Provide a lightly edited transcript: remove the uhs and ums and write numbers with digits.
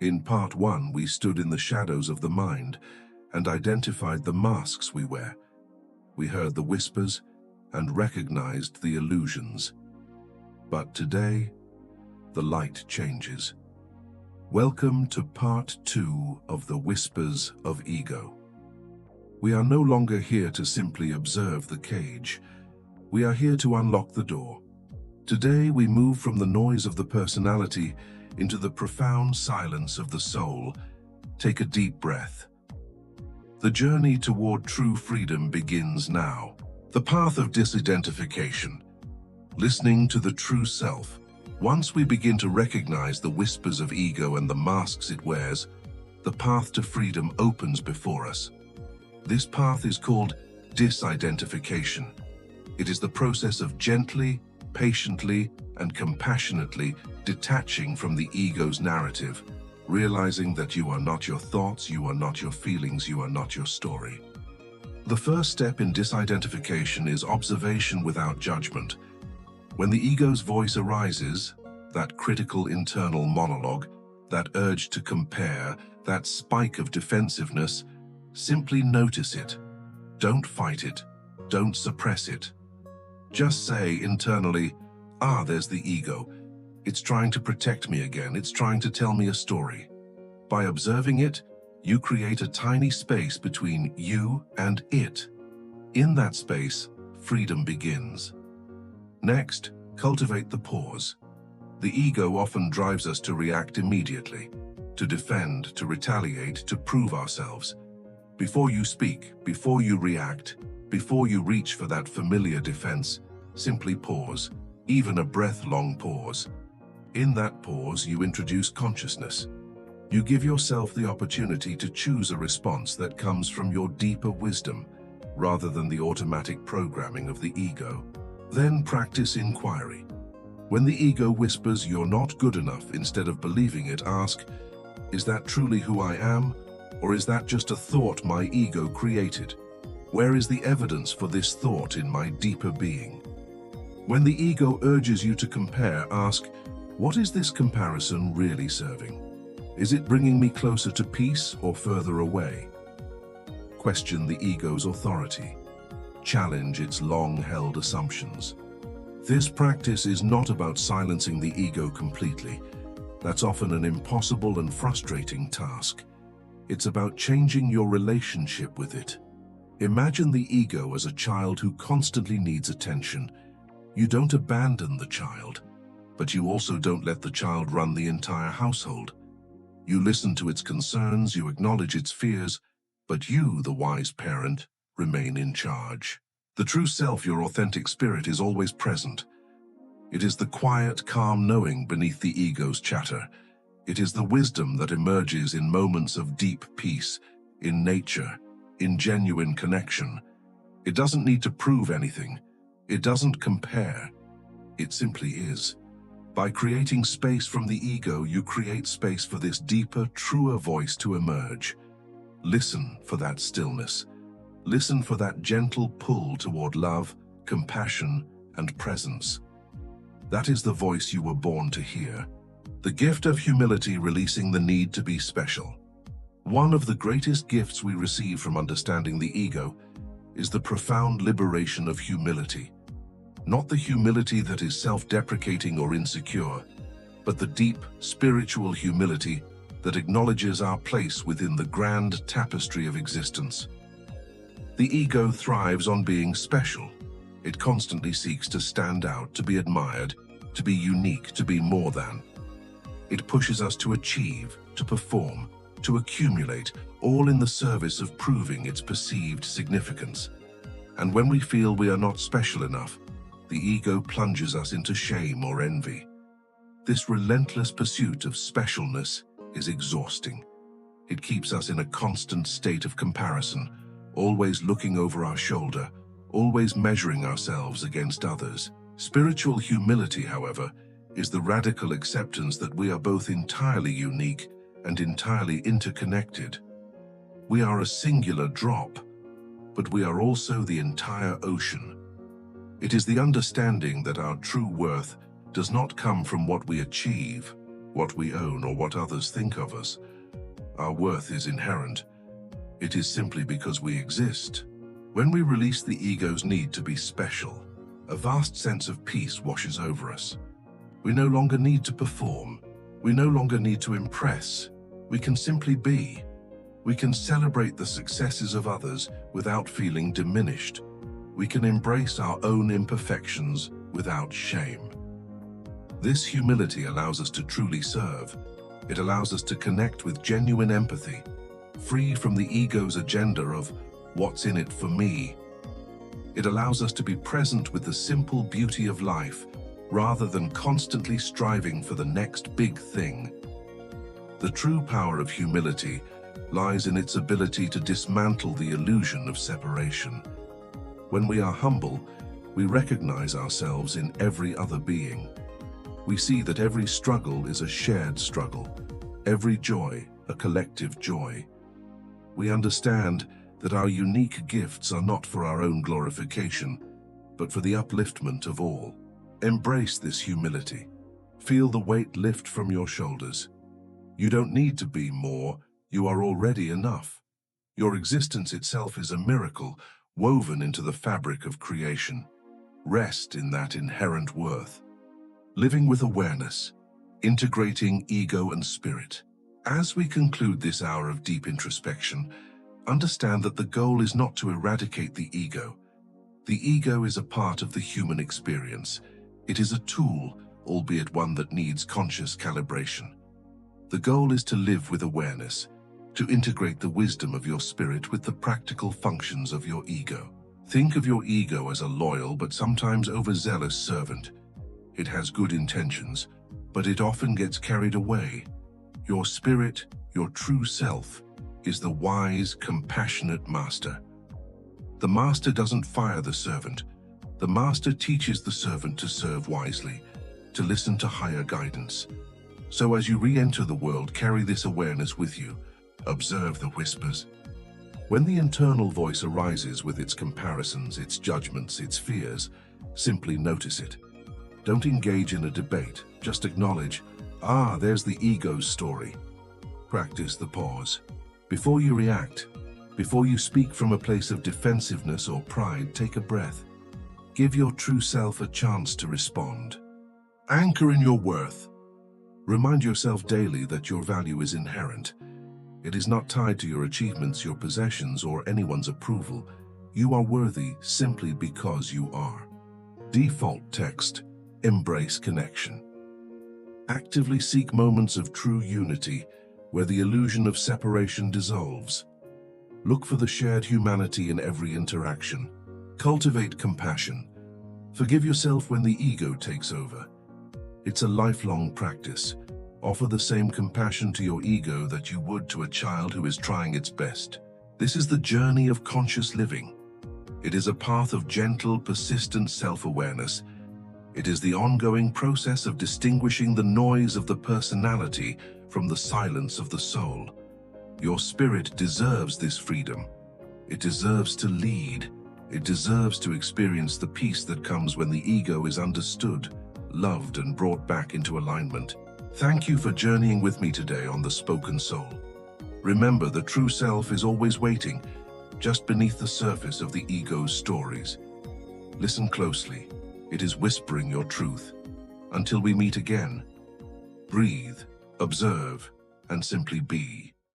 In part 1, we stood in the shadows of the mind and identified the masks we wear. We heard the whispers and recognized the illusions. But today, the light changes. Welcome to part 2 of the Whispers of Ego. We are no longer here to simply observe the cage. We are here to unlock the door. Today, we move from the noise of the personality into the profound silence of the soul. Take a deep breath. The journey toward true freedom begins now. The path of disidentification. Listening to the true self. Once we begin to recognize the whispers of ego and the masks it wears, the path to freedom opens before us. This path is called disidentification. It is the process of gently, patiently, and compassionately detaching from the ego's narrative, realizing that you are not your thoughts, you are not your feelings, you are not your story. The first step in disidentification is observation without judgment. When the ego's voice arises, that critical internal monologue, that urge to compare, that spike of defensiveness, simply notice it. Don't fight it. Don't suppress it. Just say internally, there's the ego. It's trying to protect me again. It's trying to tell me a story. By observing it, you create a tiny space between you and it. In that space, freedom begins. Next, cultivate the pause. The ego often drives us to react immediately, to defend, to retaliate, to prove ourselves. Before you speak, before you react, before you reach for that familiar defense, simply pause, even a breath-long pause. In that pause, you introduce consciousness. You give yourself the opportunity to choose a response that comes from your deeper wisdom, rather than the automatic programming of the ego. Then practice inquiry. When the ego whispers you're not good enough, instead of believing it, ask, is that truly who I am? Or is that just a thought my ego created? Where is the evidence for this thought in my deeper being? When the ego urges you to compare, ask, what is this comparison really serving? Is it bringing me closer to peace or further away? Question the ego's authority. Challenge its long-held assumptions. This practice is not about silencing the ego completely. That's often an impossible and frustrating task. It's about changing your relationship with it. Imagine the ego as a child who constantly needs attention. You don't abandon the child, but you also don't let the child run the entire household. You listen to its concerns, you acknowledge its fears, but you, the wise parent, remain in charge. The true self, your authentic spirit, is always present. It is the quiet, calm knowing beneath the ego's chatter. It is the wisdom that emerges in moments of deep peace, in nature, in genuine connection. It doesn't need to prove anything. It doesn't compare. It simply is. By creating space from the ego, you create space for this deeper, truer voice to emerge. Listen for that stillness. Listen for that gentle pull toward love, compassion, and presence. That is the voice you were born to hear. The gift of humility, releasing the need to be special. One of the greatest gifts we receive from understanding the ego is the profound liberation of humility. Not the humility that is self-deprecating or insecure, but the deep, spiritual humility that acknowledges our place within the grand tapestry of existence. The ego thrives on being special. It constantly seeks to stand out, to be admired, to be unique, to be more than. It pushes us to achieve, to perform, to accumulate, all in the service of proving its perceived significance. And when we feel we are not special enough, the ego plunges us into shame or envy. This relentless pursuit of specialness is exhausting. It keeps us in a constant state of comparison, always looking over our shoulder, always measuring ourselves against others. Spiritual humility, however, is the radical acceptance that we are both entirely unique and entirely interconnected. We are a singular drop, but we are also the entire ocean. It is the understanding that our true worth does not come from what we achieve, what we own, or what others think of us. Our worth is inherent. It is simply because we exist. When we release the ego's need to be special, a vast sense of peace washes over us. We no longer need to perform. We no longer need to impress. We can simply be. We can celebrate the successes of others without feeling diminished. We can embrace our own imperfections without shame. This humility allows us to truly serve. It allows us to connect with genuine empathy, free from the ego's agenda of what's in it for me. It allows us to be present with the simple beauty of life, rather than constantly striving for the next big thing. The true power of humility lies in its ability to dismantle the illusion of separation. When we are humble, we recognize ourselves in every other being. We see that every struggle is a shared struggle, every joy a collective joy. We understand that our unique gifts are not for our own glorification, but for the upliftment of all. Embrace this humility. Feel the weight lift from your shoulders. You don't need to be more, you are already enough. Your existence itself is a miracle woven into the fabric of creation. Rest in that inherent worth. Living with awareness, integrating ego and spirit. As we conclude this hour of deep introspection, understand that the goal is not to eradicate the ego. The ego is a part of the human experience. It is a tool, albeit one that needs conscious calibration. The goal is to live with awareness, to integrate the wisdom of your spirit with the practical functions of your ego. Think of your ego as a loyal but sometimes overzealous servant. It has good intentions, but it often gets carried away. Your spirit, your true self, is the wise, compassionate master. The master doesn't fire the servant. The master teaches the servant to serve wisely, to listen to higher guidance. So as you re-enter the world, carry this awareness with you. Observe the whispers. When the internal voice arises with its comparisons, its judgments, its fears, simply notice it. Don't engage in a debate, just acknowledge, there's the ego's story. Practice the pause. Before you react, before you speak from a place of defensiveness or pride, take a breath. Give your true self a chance to respond. Anchor in your worth. Remind yourself daily that your value is inherent. It is not tied to your achievements, your possessions, or anyone's approval. You are worthy simply because you are. Default text: embrace connection. Actively seek moments of true unity where the illusion of separation dissolves. Look for the shared humanity in every interaction. Cultivate compassion. Forgive yourself when the ego takes over. It's a lifelong practice. Offer the same compassion to your ego that you would to a child who is trying its best. This is the journey of conscious living. It is a path of gentle, persistent self-awareness. It is the ongoing process of distinguishing the noise of the personality from the silence of the soul. Your spirit deserves this freedom. It deserves to lead. It deserves to experience the peace that comes when the ego is understood, loved, and brought back into alignment. Thank you for journeying with me today on The Spoken Soul. Remember, the true self is always waiting, just beneath the surface of the ego's stories. Listen closely. It is whispering your truth. Until we meet again, breathe, observe, and simply be.